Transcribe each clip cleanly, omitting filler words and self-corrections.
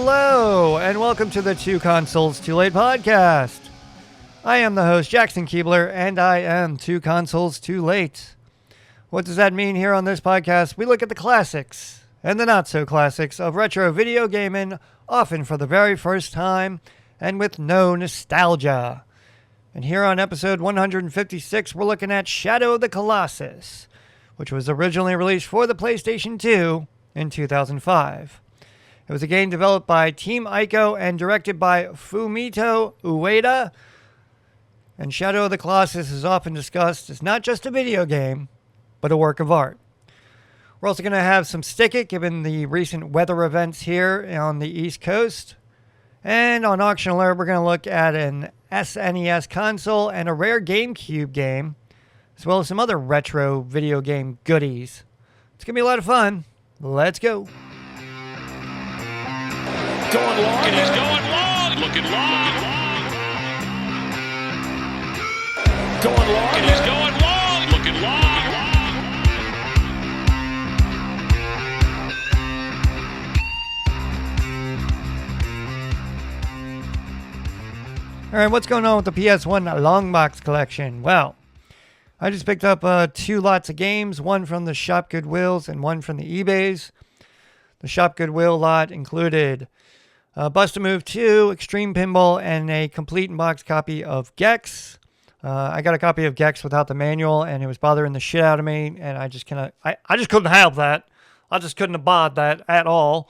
Hello, and welcome to the Two Consoles Too Late podcast. I am the host, Jackson Keebler, and I am Two Consoles Too Late. What does that mean here on this podcast? We look at the classics and the not-so-classics of retro video gaming, often for the very first time, and with no nostalgia. And here on episode 156, we're looking at Shadow of the Colossus, which was originally released for the PlayStation 2 in 2005. It was a game developed by Team Ico and directed by Fumito Ueda. And Shadow of the Colossus is often discussed as not just a video game, but a work of art. We're also going to have some Stick It, given the recent weather events here on the East Coast. And on Auction Alert, we're going to look at an SNES console and a rare GameCube game, as well as some other retro video game goodies. It's going to be a lot of fun. Let's go. Going long. It is going long. Looking long. Going long. It is going long. Looking long. All right, what's going on with the PS1 long box collection? Well, I just picked up two lots of games, one from the Shop Goodwills and one from the eBays. The Shop Goodwill lot included Bust-A-Move 2, Extreme Pinball, and a complete in-box copy of Gex. I got a copy of Gex without the manual, and it was bothering the shit out of me, and I just couldn't help that. I just couldn't abide that at all.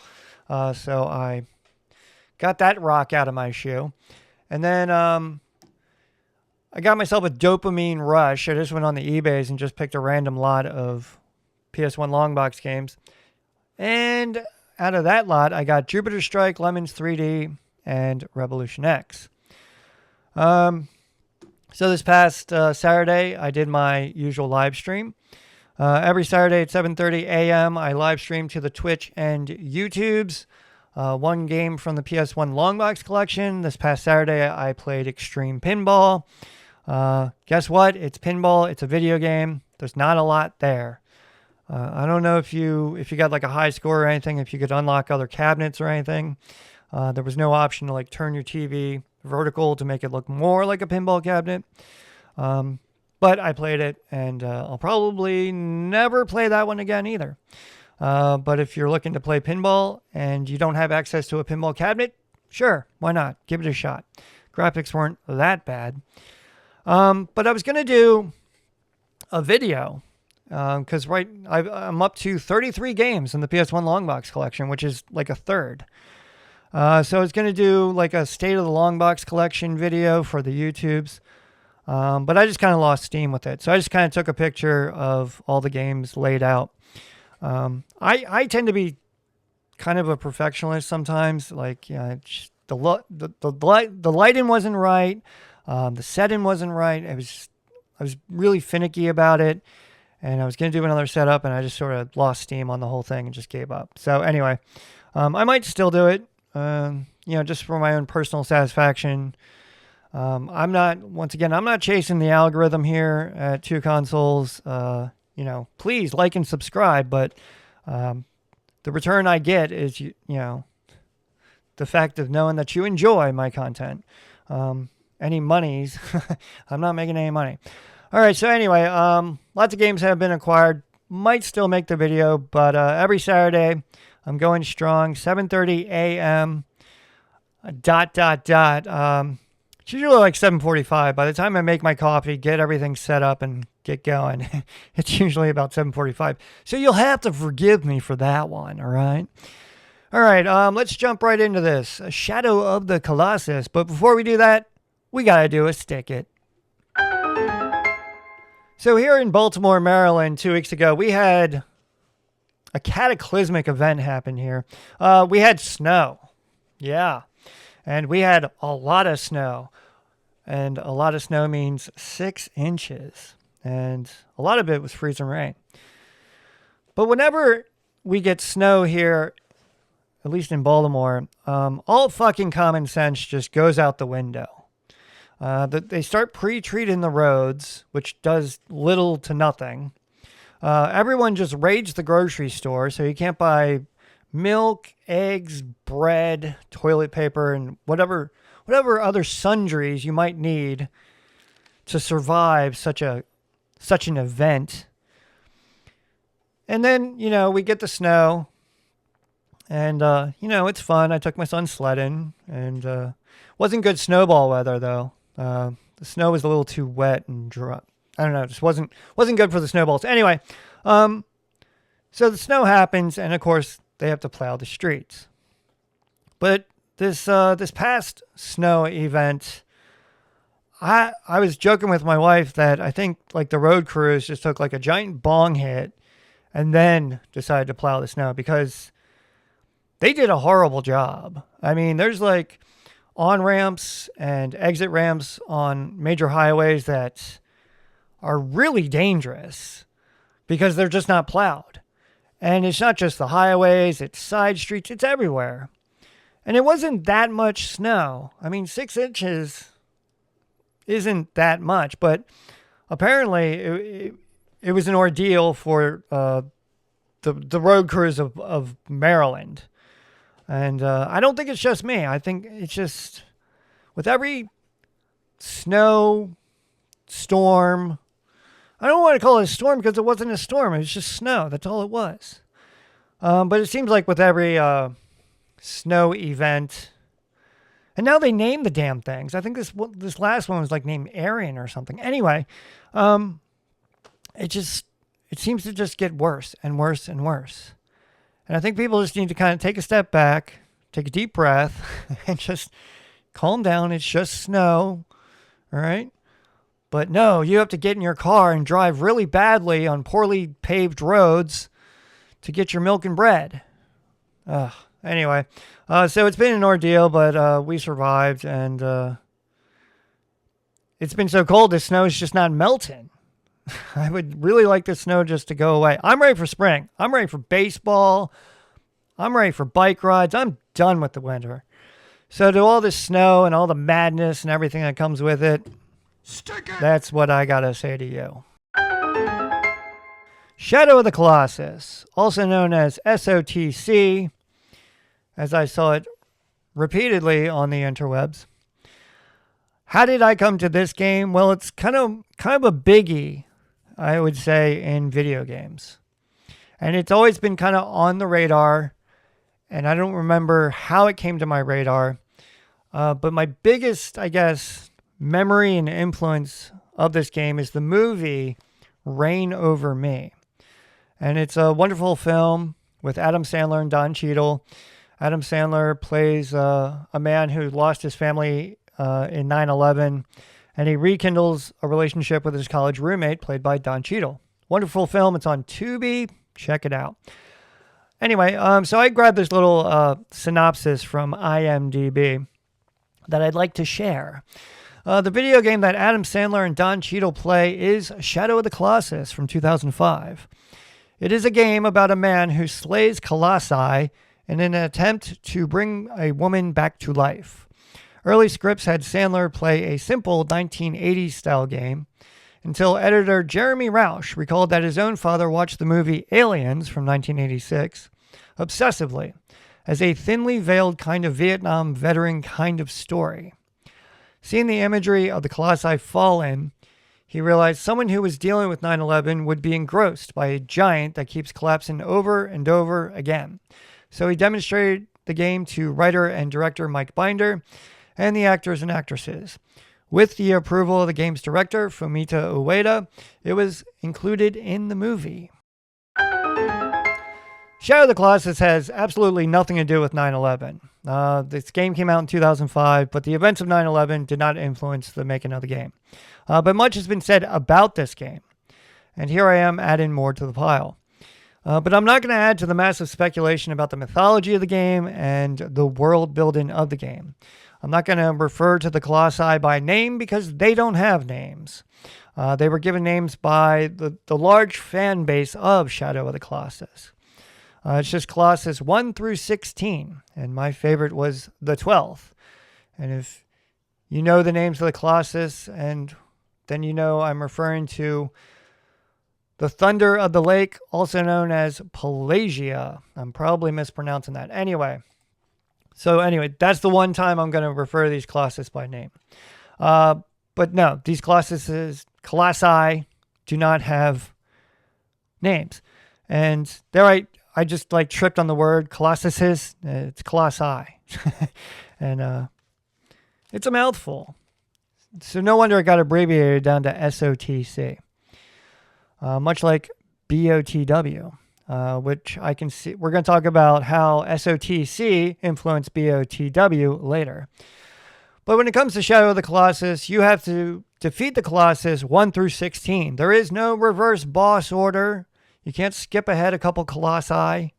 So I got that rock out of my shoe. And then I got myself a Dopamine Rush. I just went on the eBays and just picked a random lot of PS1 long box games. And out of that lot, I got Jupiter Strike, Lemons 3D, and Revolution X. So this past Saturday, I did my usual live stream. Every Saturday at 7:30 a.m., I live stream to the Twitch and YouTubes. One game from the PS1 long box collection. This past Saturday, I played Extreme Pinball. Guess what? It's pinball. It's a video game. There's not a lot there. I don't know if you got like a high score or anything, if you could unlock other cabinets or anything. There was no option to like turn your TV vertical to make it look more like a pinball cabinet. But I played it, and I'll probably never play that one again either. But if you're looking to play pinball and you don't have access to a pinball cabinet, sure, why not? Give it a shot. Graphics weren't that bad. But I was going to do a video because I'm up to 33 games in the PS1 long box collection, which is like a third. So I was going to do like a state of the long box collection video for the YouTubes. But I just kind of lost steam with it. So I just kind of took a picture of all the games laid out. I tend to be kind of a perfectionist sometimes. Like, just the lighting wasn't right. The setting wasn't right. I was really finicky about it, and I was going to do another setup, and I just sort of lost steam on the whole thing and just gave up. So anyway, I might still do it, just for my own personal satisfaction. I'm not chasing the algorithm here at Two Consoles. Please like and subscribe, but the return I get is, the fact of knowing that you enjoy my content. Any monies, I'm not making any money. All right, so anyway, lots of games have been acquired. Might still make the video, but every Saturday I'm going strong, 7:30 a.m. It's usually like 7:45. By the time I make my coffee, get everything set up, and get going, it's usually about 7:45. So you'll have to forgive me for that one, all right? All right, let's jump right into this. Shadow of the Colossus. But before we do that, we got to do a Stick It. So here in Baltimore, Maryland, 2 weeks ago, we had a cataclysmic event happen here. We had snow. Yeah. And we had a lot of snow. And a lot of snow means 6 inches. And a lot of it was freezing rain. But whenever we get snow here, at least in Baltimore, all fucking common sense just goes out the window. They start pre-treating the roads, which does little to nothing. Everyone just raids the grocery store, so you can't buy milk, eggs, bread, toilet paper, and whatever other sundries you might need to survive such an event. And then, we get the snow, and it's fun. I took my son sledding, and wasn't good snowball weather though. The snow was a little too wet and dry. I don't know, it just wasn't good for the snowballs. Anyway, so the snow happens, and of course they have to plow the streets. But this past snow event, I was joking with my wife that I think like the road crews just took like a giant bong hit and then decided to plow the snow, because they did a horrible job. I mean, there's like on-ramps and exit ramps on major highways that are really dangerous because they're just not plowed. And it's not just the highways, it's side streets, it's everywhere. And it wasn't that much snow. I mean, 6 inches isn't that much, but apparently it was an ordeal for the road crews of Maryland. And I don't think it's just me. I think it's just with every snow storm. I don't want to call it a storm because it wasn't a storm. It was just snow. That's all it was. But it seems like with every snow event, and now they name the damn things. I think this last one was like named Arian or something. Anyway, it seems to just get worse and worse and worse. And I think people just need to kind of take a step back, take a deep breath, and just calm down. It's just snow, all right? But no, you have to get in your car and drive really badly on poorly paved roads to get your milk and bread. Anyway, so it's been an ordeal, but we survived, and it's been so cold, the snow is just not melting. I would really like the snow just to go away. I'm ready for spring. I'm ready for baseball. I'm ready for bike rides. I'm done with the winter. So to all this snow and all the madness and everything that comes with it, that's what I gotta say to you. Shadow of the Colossus, also known as SotC, as I saw it repeatedly on the interwebs. How did I come to this game? Well, it's kind of a biggie, I would say, in video games. And it's always been kind of on the radar, and I don't remember how it came to my radar. But my biggest, I guess, memory and influence of this game is the movie Reign Over Me. And it's a wonderful film with Adam Sandler and Don Cheadle. Adam Sandler plays a man who lost his family in 9/11, and he rekindles a relationship with his college roommate, played by Don Cheadle. Wonderful film. It's on Tubi. Check it out. Anyway, so I grabbed this little synopsis from IMDb that I'd like to share. The video game that Adam Sandler and Don Cheadle play is Shadow of the Colossus from 2005. It is a game about a man who slays colossi in an attempt to bring a woman back to life. Early scripts had Sandler play a simple 1980s-style game until editor Jeremy Rausch recalled that his own father watched the movie Aliens from 1986 obsessively as a thinly veiled kind of Vietnam veteran kind of story. Seeing the imagery of the colossi fallen, he realized someone who was dealing with 9/11 would be engrossed by a giant that keeps collapsing over and over again. So he demonstrated the game to writer and director Mike Binder and the actors and actresses. With the approval of the game's director, Fumita Ueda, it was included in the movie. Shadow of the Colossus has absolutely nothing to do with 9/11. This game came out in 2005, but the events of 9/11 did not influence the making of the game. But much has been said about this game, and here I am adding more to the pile. But I'm not going to add to the massive speculation about the mythology of the game and the world building of the game. I'm not going to refer to the Colossi by name because they don't have names. They were given names by the large fan base of Shadow of the Colossus. It's just Colossus 1 through 16, and my favorite was the 12th. And if you know the names of the Colossus, and then you know I'm referring to The Thunder of the Lake, also known as Pelagia. I'm probably mispronouncing that. Anyway, that's the one time I'm going to refer to these Colossus by name. But no, these Colossi do not have names. And I just like tripped on the word Colossus. It's Colossi. And it's a mouthful. So no wonder it got abbreviated down to SOTC. Much like BOTW, which I can see. We're going to talk about how SOTC influenced BOTW later. But when it comes to Shadow of the Colossus, you have to defeat the Colossus 1 through 16. There is no reverse boss order. You can't skip ahead a couple Colossi.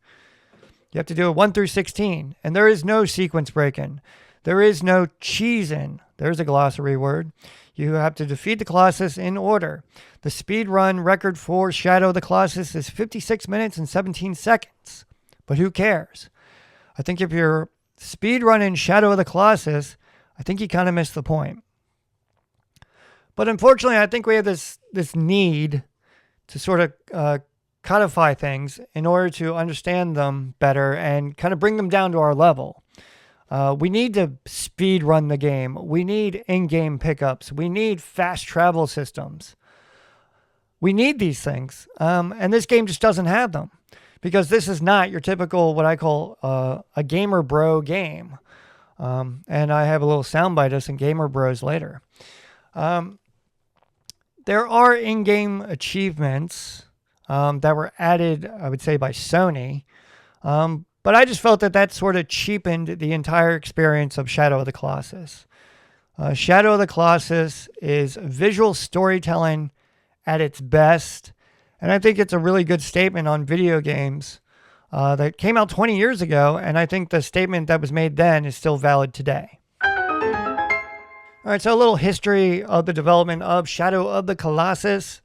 You have to do it 1 through 16. And there is no sequence break-in. There is no cheese-in. There's a glossary word. You have to defeat the Colossus in order. The speed run record for Shadow of the Colossus is 56 minutes and 17 seconds. But who cares? I think if you're speed running Shadow of the Colossus, I think you kind of missed the point. But unfortunately, I think we have this need to sort of codify things in order to understand them better and kind of bring them down to our level. We need to speed run the game. We need in-game pickups. We need fast travel systems. We need these things. And this game just doesn't have them because this is not your typical, what I call a gamer bro game. And I have a little soundbite of some gamer bros later. There are in-game achievements that were added, I would say, by Sony. But I just felt that sort of cheapened the entire experience of Shadow of the Colossus. Shadow of the Colossus is visual storytelling at its best. And I think it's a really good statement on video games that came out 20 years ago. And I think the statement that was made then is still valid today. All right, so a little history of the development of Shadow of the Colossus.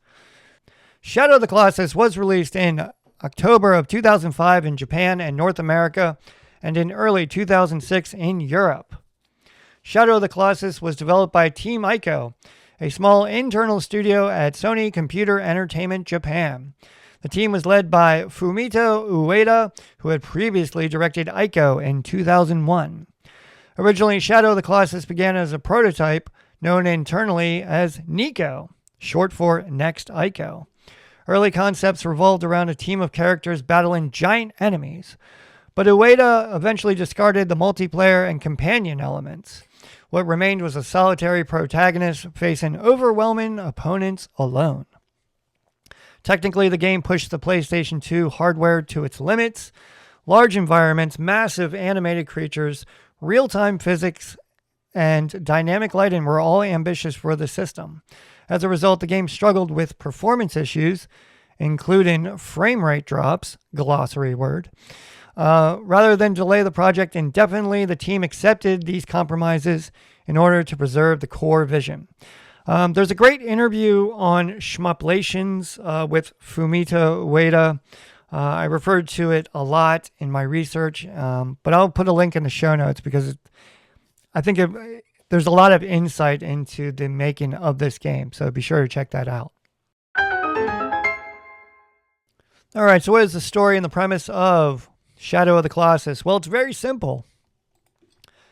Shadow of the Colossus was released in October of 2005 in Japan and North America, and in early 2006 in Europe. Shadow of the Colossus was developed by Team Ico, a small internal studio at Sony Computer Entertainment Japan. The team was led by Fumito Ueda, who had previously directed Ico in 2001. Originally, Shadow of the Colossus began as a prototype known internally as Nico, short for Next Ico. Early concepts revolved around a team of characters battling giant enemies, but Ueda eventually discarded the multiplayer and companion elements. What remained was a solitary protagonist facing overwhelming opponents alone. Technically, the game pushed the PlayStation 2 hardware to its limits. Large environments, massive animated creatures, real-time physics, and dynamic lighting were all ambitious for the system. As a result, the game struggled with performance issues, including frame rate drops, glossary word. Rather than delay the project indefinitely, the team accepted these compromises in order to preserve the core vision. There's a great interview on Shmuplations with Fumito Ueda. I referred to it a lot in my research, but I'll put a link in the show notes because I think there's a lot of insight into the making of this game, so be sure to check that out. All right, so what is the story and the premise of Shadow of the Colossus? Well, it's very simple.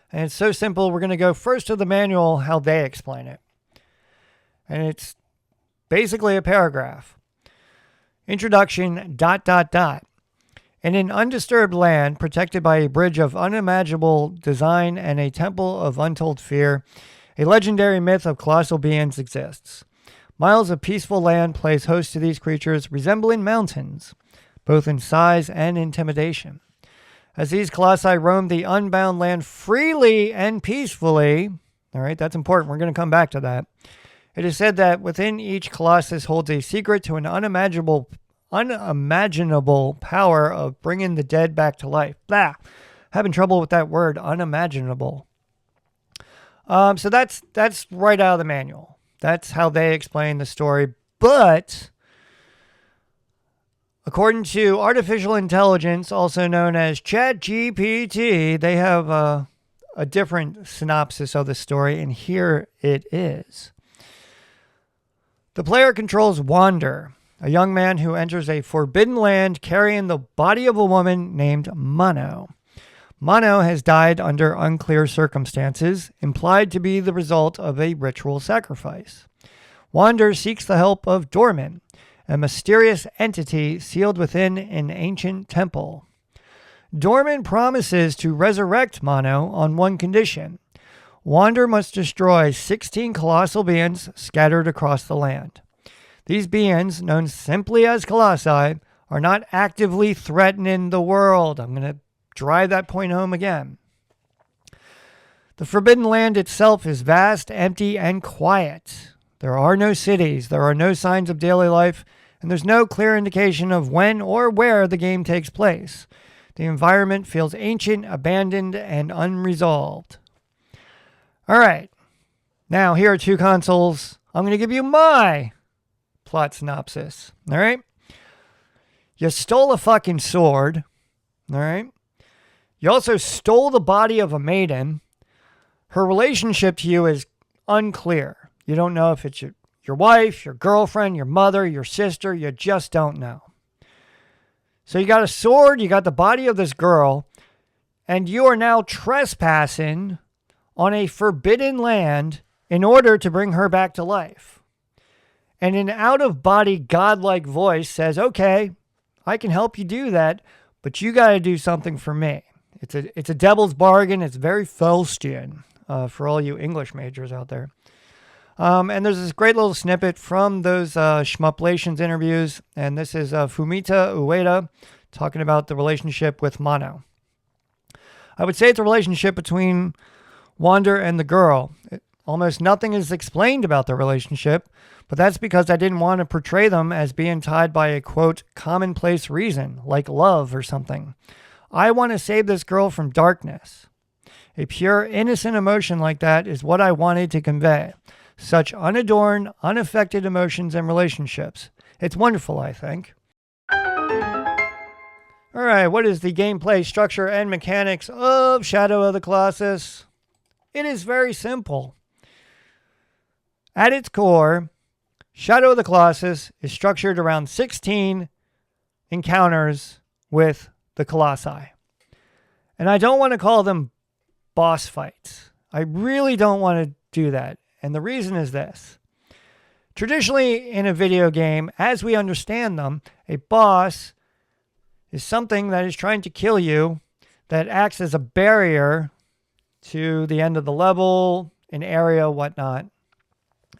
And it's so simple, we're going to go first to the manual, how they explain it. And it's basically a paragraph. Introduction, ... In an undisturbed land, protected by a bridge of unimaginable design and a temple of untold fear, a legendary myth of colossal beings exists. Miles of peaceful land plays host to these creatures resembling mountains, both in size and intimidation. As these colossi roam the unbound land freely and peacefully, all right, that's important, we're going to come back to that, it is said that within each colossus holds a secret to an unimaginable power of bringing the dead back to life. Having trouble with that word, unimaginable. So that's right out of the manual. That's how they explain the story. But according to artificial intelligence, also known as ChatGPT, they have a different synopsis of the story, and here it is. The player controls Wander, a young man who enters a forbidden land carrying the body of a woman named Mono. Mono has died under unclear circumstances, implied to be the result of a ritual sacrifice. Wander seeks the help of Dorman, a mysterious entity sealed within an ancient temple. Dorman promises to resurrect Mono on one condition. Wander must destroy 16 colossal beings scattered across the land. These beings, known simply as Colossi, are not actively threatening the world. I'm going to drive that point home again. The Forbidden Land itself is vast, empty, and quiet. There are no cities, there are no signs of daily life, and there's no clear indication of when or where the game takes place. The environment feels ancient, abandoned, and unresolved. All right, now here are two consoles. I'm going to give you my plot synopsis. All right? You stole a fucking sword. All right? You also stole the body of a maiden. Her relationship to you is unclear. You don't know if it's your wife, your girlfriend, your mother, your sister. You just don't know. So you got a sword, you got the body of this girl, and you are now trespassing on a forbidden land in order to bring her back to life. And an out-of-body godlike voice says, okay, I can help you do that, but you got to do something for me. It's a devil's bargain. It's very Faustian for all you English majors out there. And there's this great little snippet from those Shmuplations interviews, and this is Fumita Ueda talking about the relationship with Mono. I would say it's a relationship between Wander and the girl. Almost nothing is explained about their relationship, but that's because I didn't want to portray them as being tied by a, quote, commonplace reason, like love or something. I want to save this girl from darkness. A pure, innocent emotion like that is what I wanted to convey. Such unadorned, unaffected emotions and relationships. It's wonderful, I think. All right, what is the gameplay structure and mechanics of Shadow of the Colossus? It is very simple. At its core, Shadow of the Colossus is structured around 16 encounters with the Colossi. And I don't want to call them boss fights. I really don't want to do that. And the reason is this. Traditionally, in a video game, as we understand them, a boss is something that is trying to kill you, that acts as a barrier to the end of the level, an area, whatnot.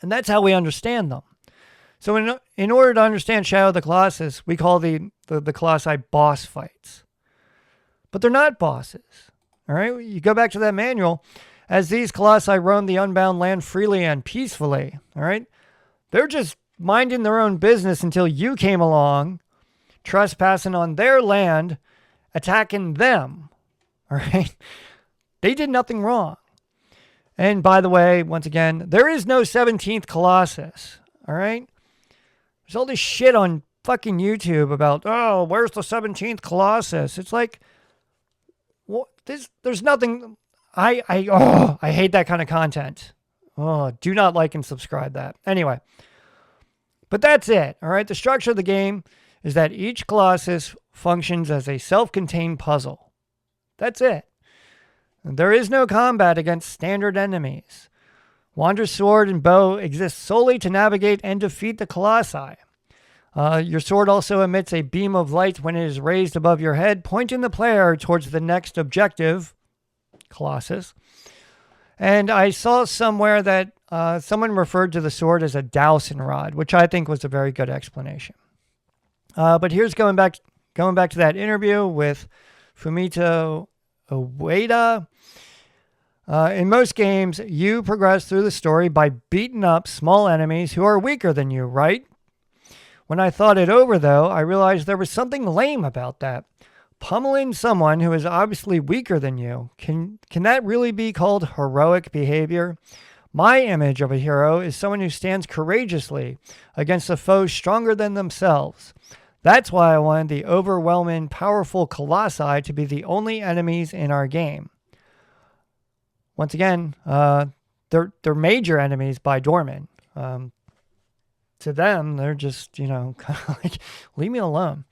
And that's how we understand them. So in order to understand Shadow of the Colossus, we call the Colossi boss fights. But they're not bosses. All right? You go back to that manual. As these Colossi roam the unbound land freely and peacefully, all right? They're just minding their own business until you came along, trespassing on their land, attacking them, all right? They did nothing wrong. And by the way, once again, there is no 17th Colossus, all right? There's all this shit on fucking YouTube about, oh, where's the 17th Colossus? It's like, there's nothing... I hate that kind of content. Oh, do not like and subscribe that. Anyway, but that's it. All right. The structure of the game is that each Colossus functions as a self-contained puzzle. That's it. There is no combat against standard enemies. Wander's sword and bow exist solely to navigate and defeat the Colossi. Your sword also emits a beam of light when it is raised above your head, pointing the player towards the next objective, Colossus. And I saw somewhere that someone referred to the sword as a dowsing rod, which I think was a very good explanation. But here's going back to that interview with Fumito Ueda. In most games, you progress through the story by beating up small enemies who are weaker than you, right? When I thought it over, though, I realized there was something lame about that. Pummeling someone who is obviously weaker than you, can that really be called heroic behavior? My image of a hero is someone who stands courageously against a foe stronger than themselves. That's why I wanted the overwhelming, powerful Colossi to be the only enemies in our game. Once again, they're major enemies by Dorman. to them, they're just, kind of like, leave me alone.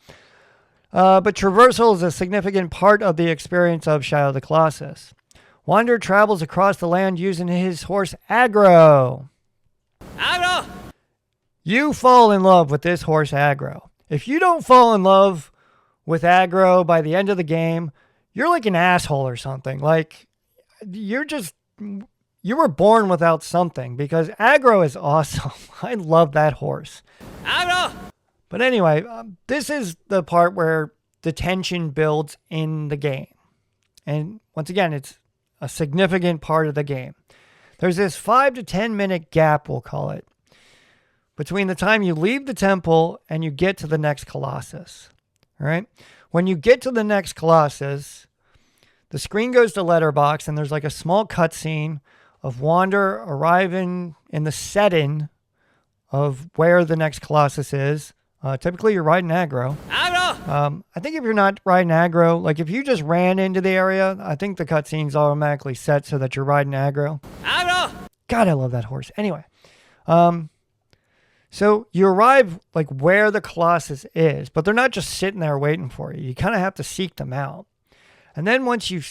But traversal is a significant part of the experience of Shadow of the Colossus. Wander travels across the land using his horse Aggro. Aggro! You fall in love with this horse Aggro. If you don't fall in love with Aggro by the end of the game, you're like an asshole or something. Like, you were born without something, because Aggro is awesome. I love that horse. Aggro! But anyway, this is the part where the tension builds in the game. And once again, it's a significant part of the game. There's this 5 to 10 minute gap, we'll call it, between the time you leave the temple and you get to the next Colossus. All right? When you get to the next Colossus, the screen goes to letterbox, and there's like a small cutscene of Wander arriving in the setting of where the next Colossus is. Typically, you're riding Aggro. Aggro! I think if you're not riding Aggro, like if you just ran into the area, I think the cutscene's automatically set so that you're riding Aggro. Aggro! God, I love that horse. Anyway, so you arrive like where the Colossus is, but they're not just sitting there waiting for you. You kind of have to seek them out. And then once you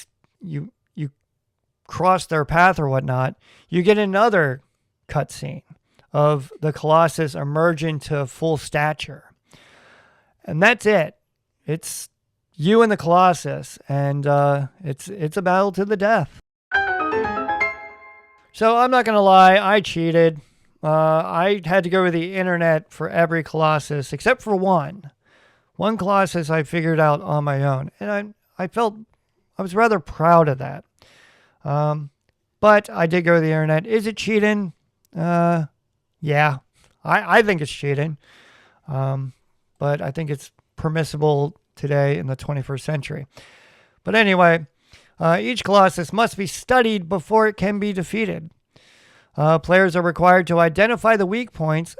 cross their path or whatnot, you get another cutscene of the Colossus emerging to full stature. And that's it. It's you and the Colossus, and it's a battle to the death. So I'm not going to lie, I cheated. I had to go to the internet for every Colossus, except for one. One Colossus I figured out on my own, and I was rather proud of that. But I did go to the internet. Is it cheating? Yeah, I think it's cheating. But I think it's permissible today in the 21st century. But anyway, each Colossus must be studied before it can be defeated. Players are required to identify the weak points,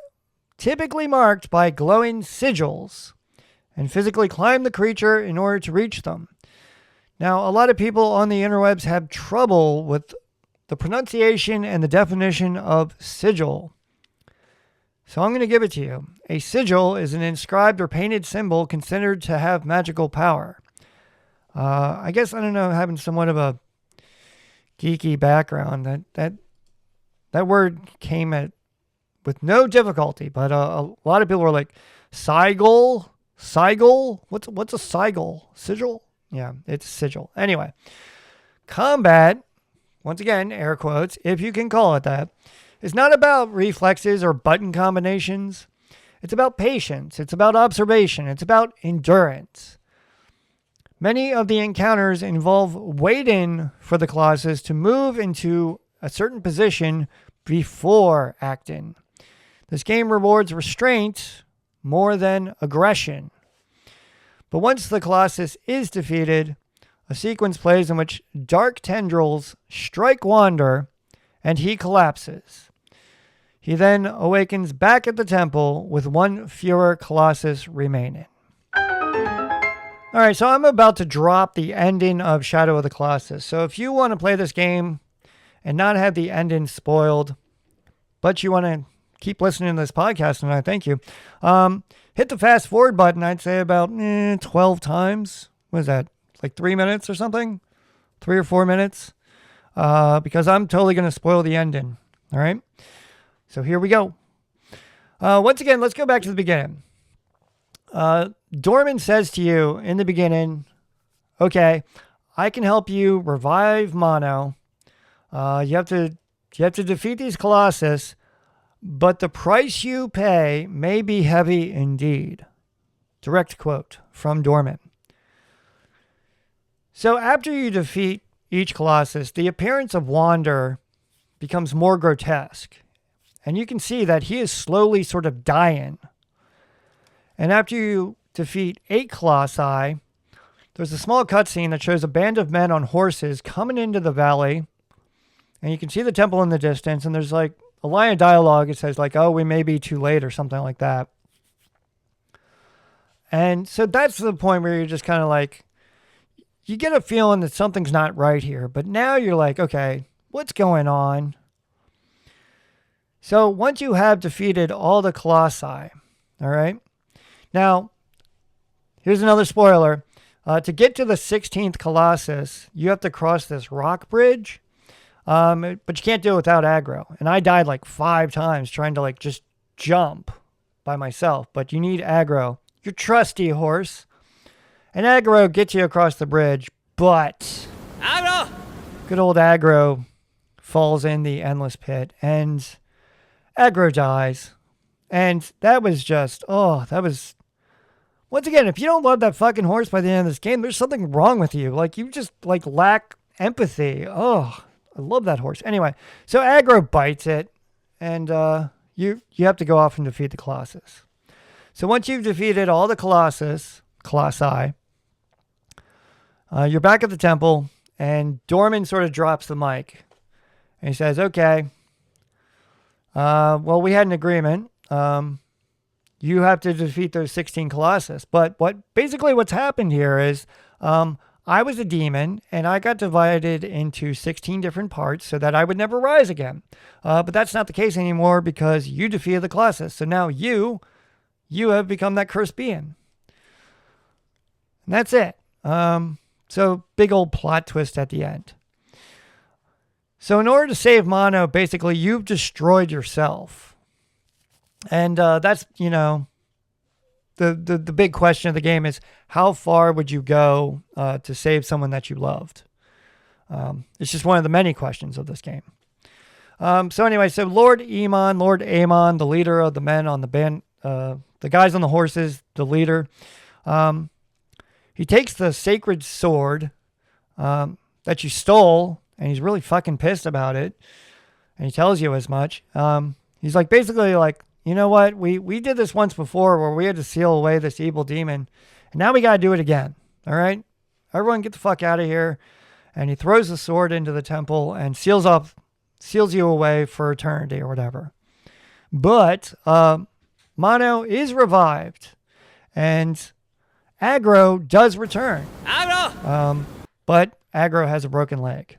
typically marked by glowing sigils, and physically climb the creature in order to reach them. Now, a lot of people on the interwebs have trouble with the pronunciation and the definition of sigil. So I'm going to give it to you. A sigil is an inscribed or painted symbol considered to have magical power. I guess, I don't know, having somewhat of a geeky background, that word came with no difficulty, but a lot of people were like, sigil? What's a sigil? Sigil? Yeah, it's sigil. Anyway, combat, once again, air quotes, if you can call it that, is not about reflexes or button combinations. It's about patience. It's about observation. It's about endurance. Many of the encounters involve waiting for the Colossus to move into a certain position before acting. This game rewards restraint more than aggression. But once the Colossus is defeated, a sequence plays in which dark tendrils strike Wander and he collapses. He then awakens back at the temple with one fewer Colossus remaining. Alright, so I'm about to drop the ending of Shadow of the Colossus. So if you want to play this game and not have the ending spoiled, but you want to keep listening to this podcast, and I thank you, hit the fast forward button, I'd say about 12 times. What is that? Like 3 minutes or something? 3 or 4 minutes? Because I'm totally going to spoil the ending. All right? So here we go. Once again, let's go back to the beginning. Dorman says to you in the beginning, okay, I can help you revive Mono. You have to defeat these Colossus, but the price you pay may be heavy indeed. Direct quote from Dorman. So after you defeat each Colossus, the appearance of Wander becomes more grotesque. And you can see that he is slowly sort of dying. And after you defeat 8 Colossi, there's a small cutscene that shows a band of men on horses coming into the valley. And you can see the temple in the distance. And there's like a line of dialogue. It says like, oh, we may be too late or something like that. And so that's the point where you're just kind of like, you get a feeling that something's not right here. But now you're like, okay, what's going on? So once you have defeated all the Colossi, all right? Now, here's another spoiler. To get to the 16th Colossus, you have to cross this rock bridge, but you can't do it without aggro. And I died like 5 times trying to like just jump by myself, but you need aggro, your trusty horse. And aggro gets you across the bridge, but Aggro! good old aggro falls in the endless pit, and aggro dies. And that was just, that was... Once again, if you don't love that fucking horse by the end of this game, there's something wrong with you. Like, you just, like, lack empathy. Oh, I love that horse. Anyway, so aggro bites it, and you have to go off and defeat the Colossus. So once you've defeated all the Colossi, you're back at the temple, and Dorman sort of drops the mic. And he says, okay, well, we had an agreement. You have to defeat those 16 Colossus. But what's happened here is I was a demon, and I got divided into 16 different parts so that I would never rise again. But that's not the case anymore because you defeated the Colossus. So now you have become that cursed being. And that's it. So big old plot twist at the end. So in order to save Mono, basically you've destroyed yourself. And that's, the big question of the game is how far would you go to save someone that you loved? It's just one of the many questions of this game. So anyway, so Lord Amon, the leader of the men on the band, the guys on the horses, the leader, he takes the sacred sword that you stole, and he's really fucking pissed about it. And he tells you as much. He's like, basically like, you know what? We did this once before where we had to seal away this evil demon, and now we got to do it again. All right? Everyone get the fuck out of here. And he throws the sword into the temple and seals you away for eternity or whatever. But Mono is revived, and Aggro does return. Aggro! But Aggro has a broken leg.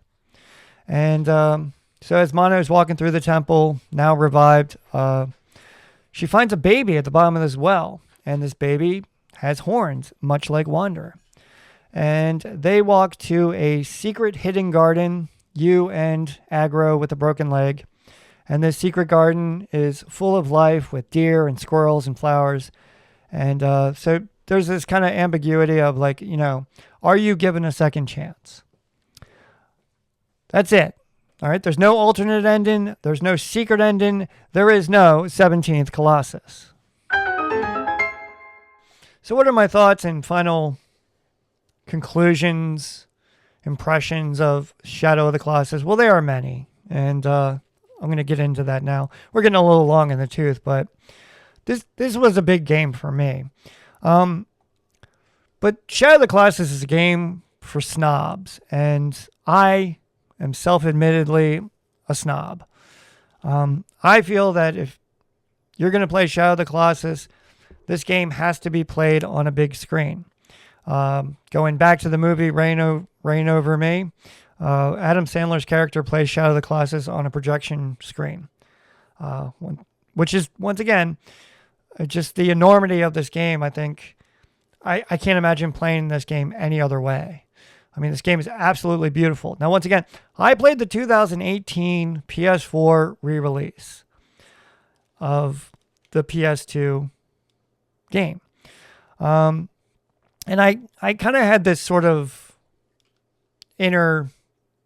And so as Mono is walking through the temple, now revived, she finds a baby at the bottom of this well. And this baby has horns, much like Wanderer. And they walk to a secret hidden garden, you and Aggro with a broken leg. And this secret garden is full of life with deer and squirrels and flowers. And so there's this kind of ambiguity of like, are you given a second chance? That's it. All right. There's no alternate ending. There's no secret ending. There is no 17th Colossus. So what are my thoughts and final conclusions, impressions of Shadow of the Colossus? Well, there are many. And I'm going to get into that now. We're getting a little long in the tooth, but this was a big game for me. But Shadow of the Colossus is a game for snobs, and I am self-admittedly a snob. I feel that if you're going to play Shadow of the Colossus, this game has to be played on a big screen. Going back to the movie Reign Over Me, Adam Sandler's character plays Shadow of the Colossus on a projection screen, which is, once again, just the enormity of this game. I think I can't imagine playing this game any other way. I mean, this game is absolutely beautiful. Now, once again, I played the 2018 PS4 re-release of the PS2 game. And I kind of had this sort of inner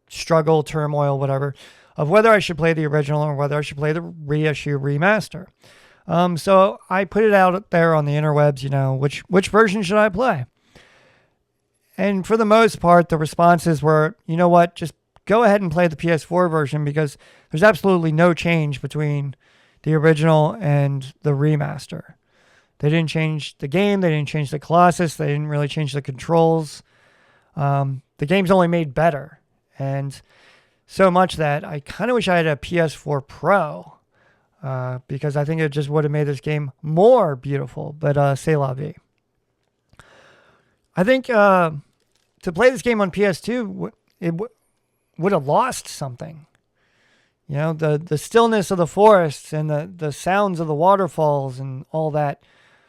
struggle, turmoil, whatever, of whether I should play the original or whether I should play the reissue remaster. So I put it out there on the interwebs, which version should I play? And for the most part, the responses were, you know what, just go ahead and play the PS4 version because there's absolutely no change between the original and the remaster. They didn't change the game. They didn't change the Colossus. They didn't really change the controls. The game's only made better. And so much that I kind of wish I had a PS4 Pro because I think it just would have made this game more beautiful. But c'est la vie. I think to play this game on PS2, it would have lost something. You know, the stillness of the forests and the sounds of the waterfalls and all that.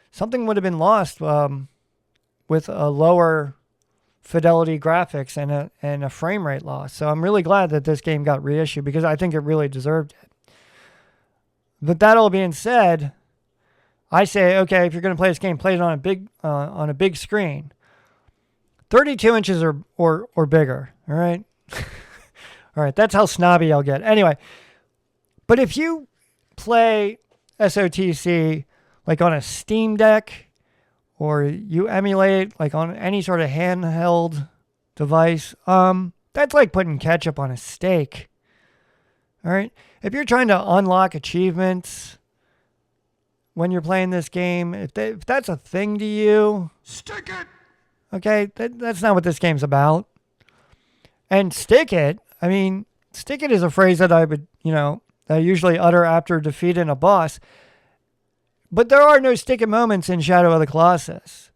Something would have been lost with a lower fidelity graphics and a frame rate loss. So I'm really glad that this game got reissued because I think it really deserved it. But that all being said, I say, okay, if you're going to play this game, play it on a big screen, 32 inches or bigger. All right, all right. That's how snobby I'll get. Anyway, but if you play SOTC like on a Steam Deck, or you emulate like on any sort of handheld device, that's like putting ketchup on a steak. All right. If you're trying to unlock achievements when you're playing this game, if that's a thing to you, stick it. Okay, that's not what this game's about. And stick it, I mean, stick it is a phrase that I would, I usually utter after defeating a boss. But there are no stick it moments in Shadow of the Colossus.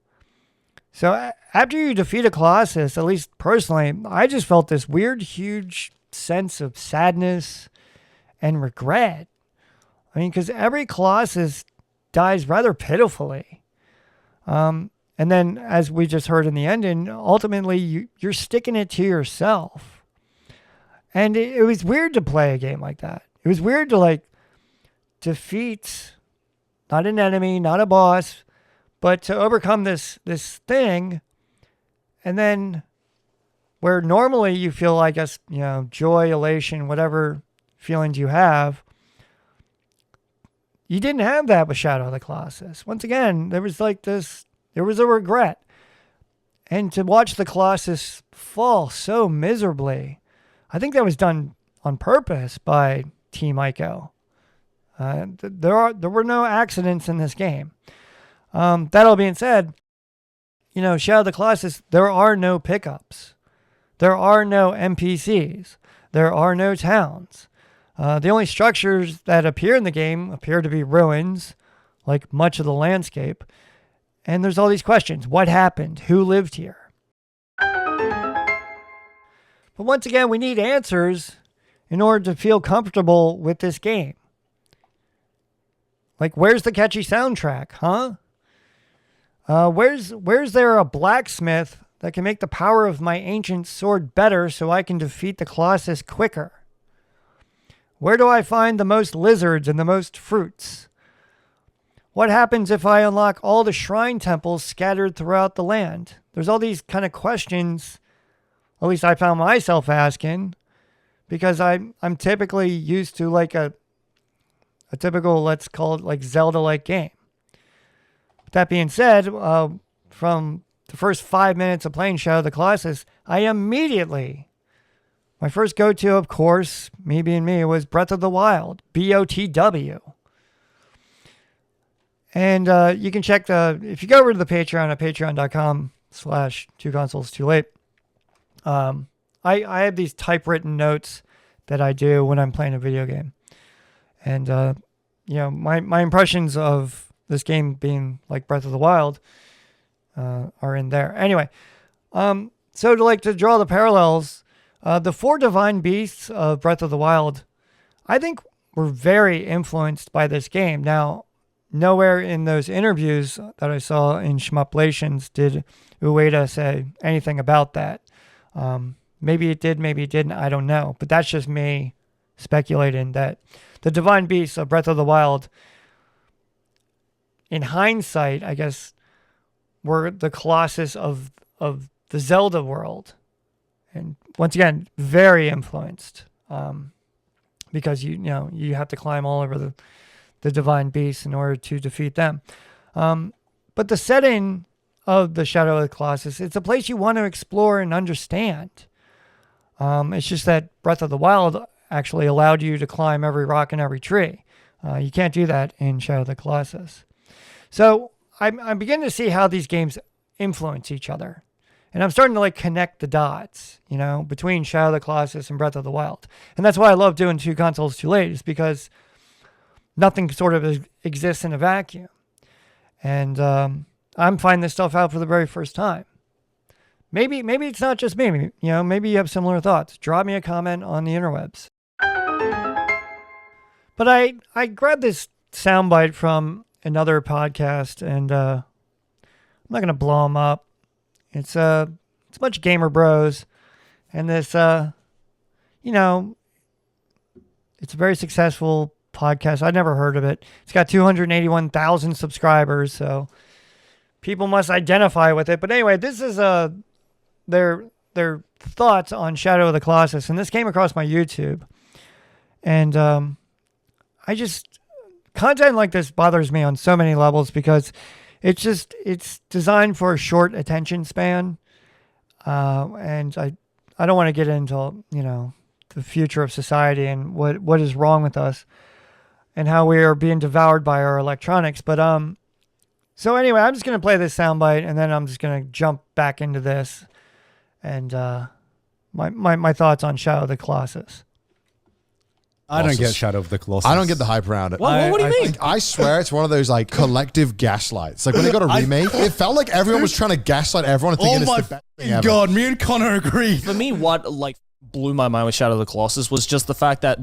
So after you defeat a Colossus, at least personally, I just felt this weird, huge sense of sadness and regret. I mean, because every Colossus dies rather pitifully. And then, as we just heard in the ending, ultimately you're sticking it to yourself. And it was weird to play a game like that. It was weird to defeat not an enemy, not a boss, but to overcome this thing. And then where normally you feel, I guess, joy, elation, whatever feelings you have, you didn't have that with Shadow of the Colossus. Once again, there was a regret. And to watch the Colossus fall so miserably, I think that was done on purpose by Team Ico. There were no accidents in this game. That all being said, Shadow of the Colossus, there are no pickups. There are no NPCs. There are no towns. The only structures that appear in the game appear to be ruins, like much of the landscape. And there's all these questions. What happened? Who lived here? But once again, we need answers in order to feel comfortable with this game. Like, where's the catchy soundtrack, huh? Where's there a blacksmith that can make the power of my ancient sword better so I can defeat the Colossus quicker? Where do I find the most lizards and the most fruits? What happens if I unlock all the shrine temples scattered throughout the land? There's all these kind of questions, at least I found myself asking, because I'm typically used to like a typical, let's call it like Zelda-like game. That being said, from the first 5 minutes of playing Shadow of the Colossus, my first go-to, of course, me being me, was Breath of the Wild, BOTW. And you can check if you go over to the Patreon at patreon.com/2consoles2late, I have these typewritten notes that I do when I'm playing a video game. And, my impressions of this game being like Breath of the Wild are in there. Anyway, so to draw the parallels, the 4 divine beasts of Breath of the Wild, I think, were very influenced by this game. Now, nowhere in those interviews that I saw in Shmuplations did Ueda say anything about that. Maybe it did, maybe it didn't, I don't know. But that's just me speculating that the divine beasts of Breath of the Wild, in hindsight, I guess, were the Colossus of the Zelda world. And once again, very influenced, because you have to climb all over the divine beasts in order to defeat them. But the setting of the Shadow of the Colossus, it's a place you want to explore and understand. It's just that Breath of the Wild actually allowed you to climb every rock and every tree. You can't do that in Shadow of the Colossus. So I'm beginning to see how these games influence each other. And I'm starting to connect the dots, between Shadow of the Colossus and Breath of the Wild. And that's why I love doing 2 Consoles Too Late, is because nothing sort of exists in a vacuum. And I'm finding this stuff out for the very first time. Maybe it's not just me. Maybe you have similar thoughts. Drop me a comment on the interwebs. But I grabbed this soundbite from another podcast, and I'm not gonna blow them up. It's a bunch of gamer bros, and this you know, it's a very successful podcast. I'd never heard of it. It's got 281,000 subscribers, so people must identify with it. But anyway, this is their thoughts on Shadow of the Colossus, and this came across my YouTube, and content like this bothers me on so many levels because it's designed for a short attention span, and I don't want to get into the future of society and what is wrong with us and how we are being devoured by our electronics. But so anyway, I'm just gonna play this soundbite and then I'm just gonna jump back into this and my thoughts on Shadow of the Colossus. I don't get Shadow of the Colossus. I don't get the hype around it. What do you mean? I swear it's one of those like collective gaslights. Like when they got a remake, it felt like everyone was trying to gaslight everyone and thinking it's the best thing ever. God, me and Connor agree. For me, what blew my mind with Shadow of the Colossus was just the fact that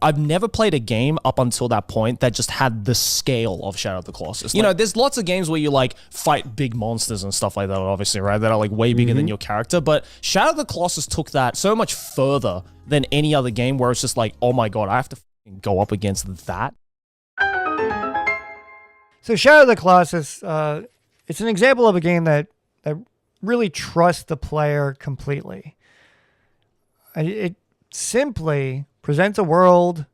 I've never played a game up until that point that just had the scale of Shadow of the Colossus. There's lots of games where you fight big monsters and stuff like that, obviously, right? That are way bigger than your character. But Shadow of the Colossus took that so much further than any other game where it's just oh my God, I have to go up against that. So Shadow of the Colossus, it's an example of a game that really trusts the player completely. It simply presents a world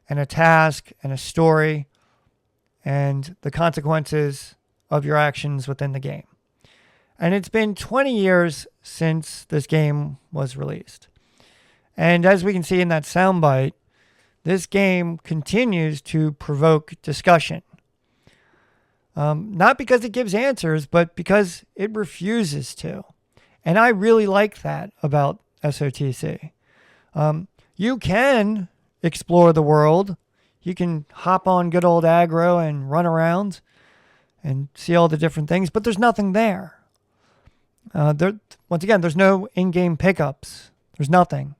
and a task and a story and the consequences of your actions within the game. And it's been 20 years since this game was released. And as we can see in that soundbite, this game continues to provoke discussion. Not because it gives answers, but because it refuses to. And I really like that about SOTC. You can explore the world. You can hop on good old aggro and run around and see all the different things, but there's nothing there. Once again, there's no in-game pickups. There's nothing.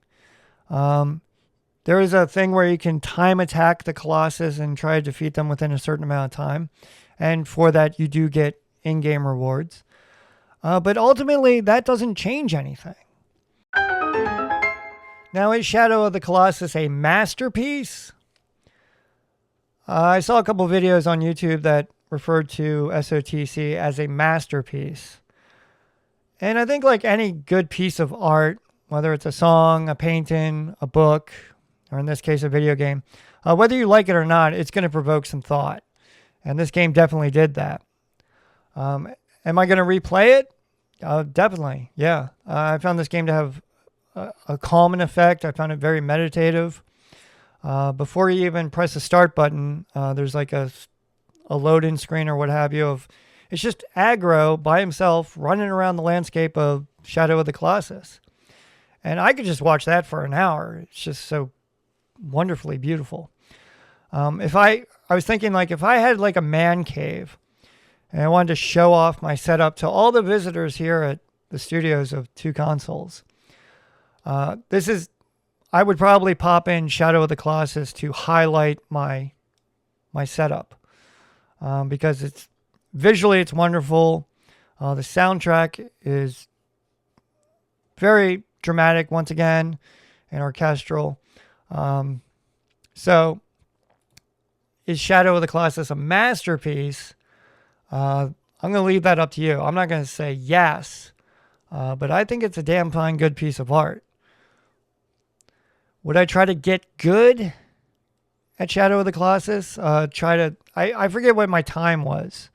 There is a thing where you can time attack the Colossus and try to defeat them within a certain amount of time. And for that, you do get in-game rewards. But ultimately, that doesn't change anything. Now, is Shadow of the Colossus a masterpiece? I saw a couple videos on YouTube that referred to SOTC as a masterpiece. And I think like any good piece of art, whether it's a song, a painting, a book, or in this case, a video game, whether you like it or not, it's going to provoke some thought. And this game definitely did that. Am I going to replay it? Definitely, yeah. I found this game to have a calming effect. I found it very meditative. Before you even press the start button, there's like a load-in screen or what have you. It's just aggro by himself running around the landscape of Shadow of the Colossus. And I could just watch that for an hour. It's just so wonderfully beautiful. I was thinking if I had like a man cave and I wanted to show off my setup to all the visitors here at the studios of Two Consoles, I would probably pop in Shadow of the Colossus to highlight my setup, because it's visually wonderful. The soundtrack is very dramatic once again and orchestral. So is Shadow of the Colossus a masterpiece? I'm going to leave that up to you. I'm not going to say yes, but I think it's a damn fine good piece of art. Would I try to get good at Shadow of the Colossus? I forget what my time was.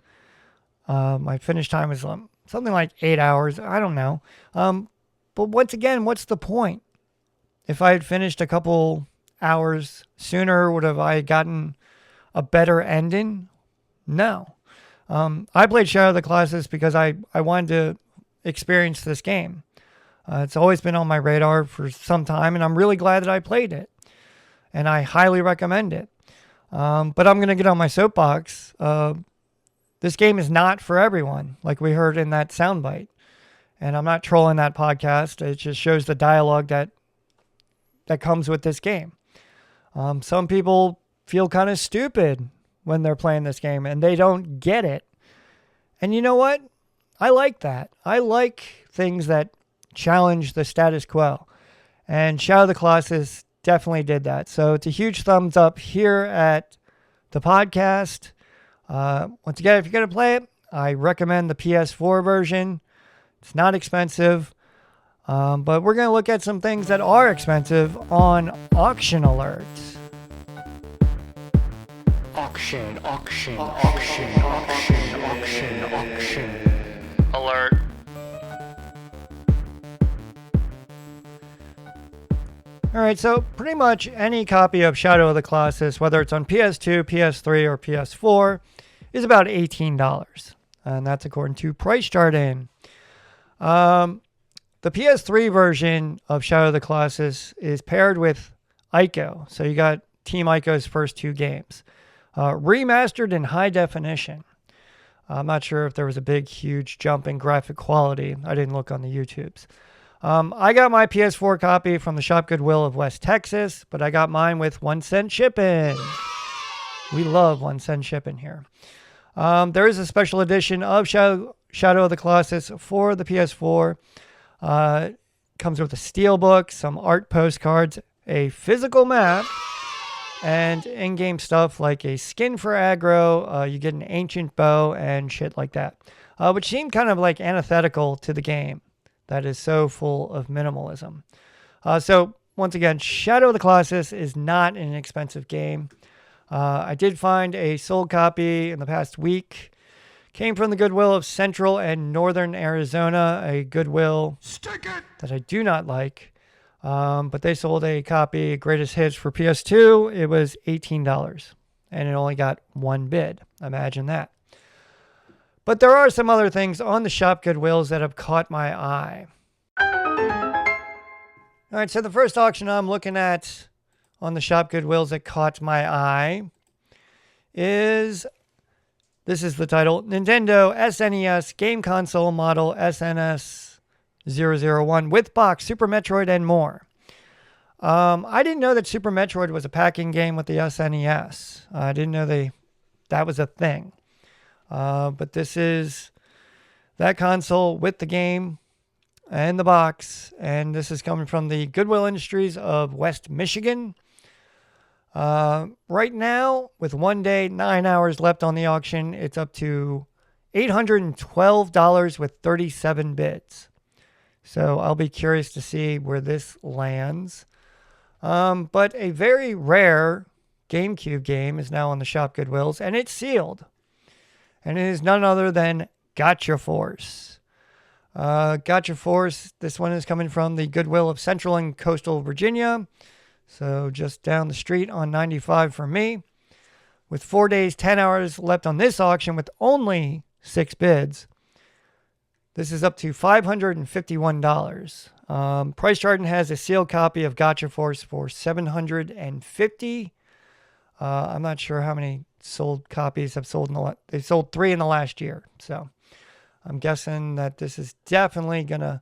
My finish time was something like 8 hours. I don't know. But once again, what's the point? If I had finished a couple hours sooner, would have I gotten a better ending? No. I played Shadow of the Colossus because I wanted to experience this game. It's always been on my radar for some time, and I'm really glad that I played it. And I highly recommend it. But I'm going to get on my soapbox. This game is not for everyone, like we heard in that soundbite. And I'm not trolling that podcast. It just shows the dialogue that comes with this game. Some people feel kind of stupid when they're playing this game and they don't get it. And you know what? I like that. I like things that challenge the status quo. And Shadow of the Colossus definitely did that. So it's a huge thumbs up here at the podcast. Once again, if you're going to play it, I recommend the PS4 version. It's not expensive. But we're going to look at some things that are expensive on Auction Alerts. Auction alert. All right, so pretty much any copy of Shadow of the Colossus, whether it's on PS2, PS3, or PS4, is about $18. And that's according to Price Jarden. The PS3 version of Shadow of the Colossus is paired with Ico. So you got Team Ico's first 2 games. Remastered in high definition. I'm not sure if there was a big, huge jump in graphic quality. I didn't look on the YouTubes. I got my PS4 copy from the Shop Goodwill of West Texas, but I got mine with 1 cent shipping. We love 1 cent shipping here. There is a special edition of Shadow of the Colossus for the PS4. Comes with a steelbook, some art postcards, a physical map, and in-game stuff like a skin for aggro. You get an ancient bow and shit like that, which seemed kind of like antithetical to the game that is so full of minimalism. So once again, Shadow of the Colossus is not an expensive game. I did find a sold copy in the past week. Came from the Goodwill of Central and Northern Arizona, a Goodwill that I do not like. But they sold a copy, Greatest Hits for PS2. It was $18, and it only got 1 bid. Imagine that. But there are some other things on the Shop Goodwills that have caught my eye. All right, so the first auction I'm looking at on the Shop Goodwills that caught my eye is, this is the title, Nintendo SNES Game Console Model SNS 001 with box, Super Metroid, and more. I didn't know that Super Metroid was a packing game with the SNES. I didn't know that was a thing. But this is that console with the game and the box. And this is coming from the Goodwill Industries of West Michigan. Right now, with 1 day, 9 hours left on the auction, it's up to $812 with 37 bids. So I'll be curious to see where this lands. But a very rare GameCube game is now on the Shop Goodwills, and it's sealed. And it is none other than Gotcha Force. Gotcha Force, this one is coming from the Goodwill of Central and Coastal Virginia. So just down the street on 95 from me. With 4 days, 10 hours left on this auction with only 6 bids. This is up to $551. Price Jarden has a sealed copy of Gotcha Force for $750. I'm not sure how many sold copies have sold they've sold 3 in the last year. So I'm guessing that this is definitely gonna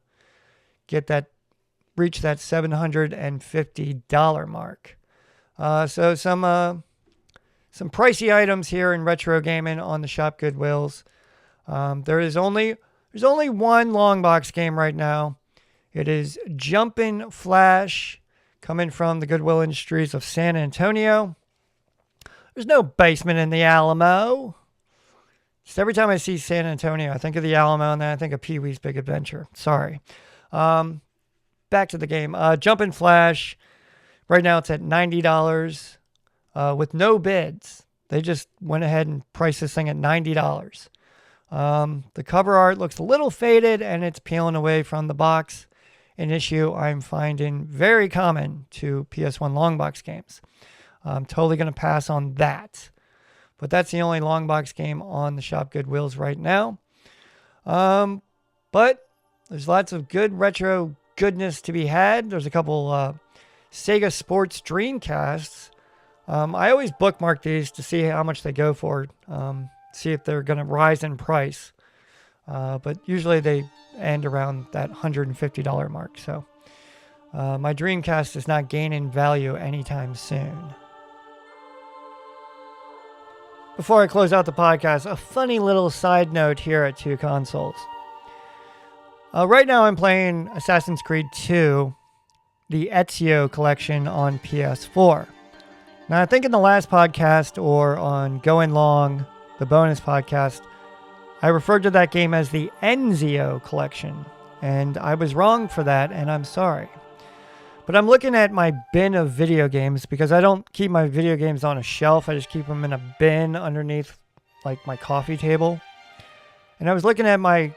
reach that $750 mark. So some pricey items here in retro gaming on the Shop Goodwills. There's only one long box game right now. It is Jumpin' Flash, coming from the Goodwill Industries of San Antonio. There's no basement in the Alamo. Just every time I see San Antonio, I think of the Alamo, and then I think of Pee-wee's Big Adventure. Sorry. Back to the game. Jumpin' Flash. Right now it's at $90 with no bids. They just went ahead and priced this thing at $90. The cover art looks a little faded, and it's peeling away from the box. An issue I'm finding very common to PS1 long box games. I'm totally going to pass on that. But that's the only long box game on the Shop Goodwills right now. But there's lots of good retro goodness to be had. There's a couple Sega Sports Dreamcasts. I always bookmark these to see how much they go for. See if they're going to rise in price. But usually they end around that $150 mark. So my Dreamcast is not gaining value anytime soon. before I close out the podcast, a funny little side note here at Two Consoles. Right now I'm playing Assassin's Creed 2, the Ezio collection on PS4. Now I think in the last podcast or on Going Long, the bonus podcast, I referred to that game as the Enzio collection, and I was wrong for that, and I'm sorry. But I'm looking at my bin of video games because I don't keep my video games on a shelf. I just keep them in a bin underneath like my coffee table. And I was looking at my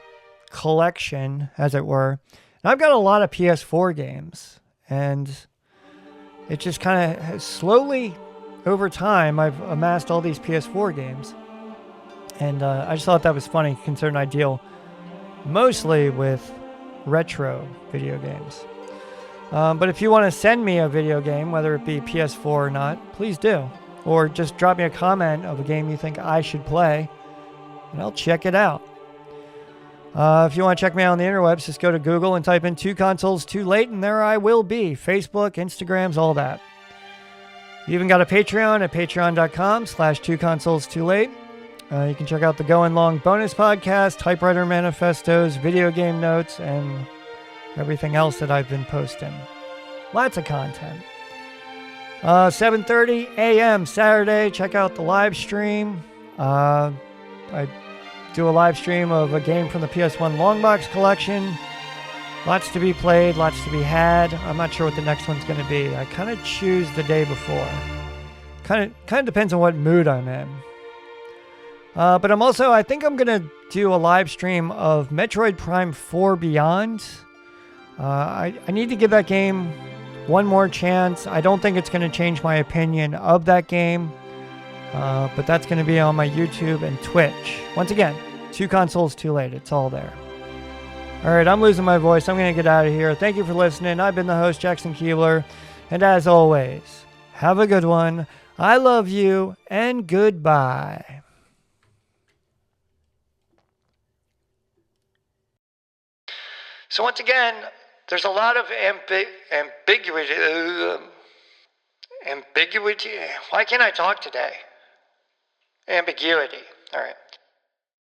collection, as it were, and I've got a lot of PS4 games, and it just kind of slowly over time I've amassed all these PS4 games, and I just thought that was funny considering I deal mostly with retro video games. But if you want to send me a video game, whether it be PS4 or not, please do, or just drop me a comment of a game you think I should play and I'll check it out. If you want to check me out on the interwebs, just go to Google and type in Two Consoles Too Late, and there I will be. Facebook, Instagrams, all that. You even got a Patreon at patreon.com/2consoles2late. You can check out the Going Long bonus podcast, typewriter manifestos, video game notes, and everything else that I've been posting. Lots of content. 7:30 a.m. Saturday, check out the live stream. I do a live stream of a game from the PS1 Longbox collection. Lots to be played, lots to be had. I'm not sure what the next one's going to be. I kind of choose the day before. Kind of depends on what mood I'm in. But I think I'm going to do a live stream of Metroid Prime 4 Beyond. I need to give that game one more chance. I don't think it's going to change my opinion of that game. But that's going to be on my YouTube and Twitch. Once again, Two Consoles Too Late. It's all there. All right, I'm losing my voice. I'm going to get out of here. Thank you for listening. I've been the host, Jackson Keebler. And as always, have a good one. I love you, and goodbye. So once again, there's a lot of ambiguity. Ambiguity. Why can't I talk today? Ambiguity. All right.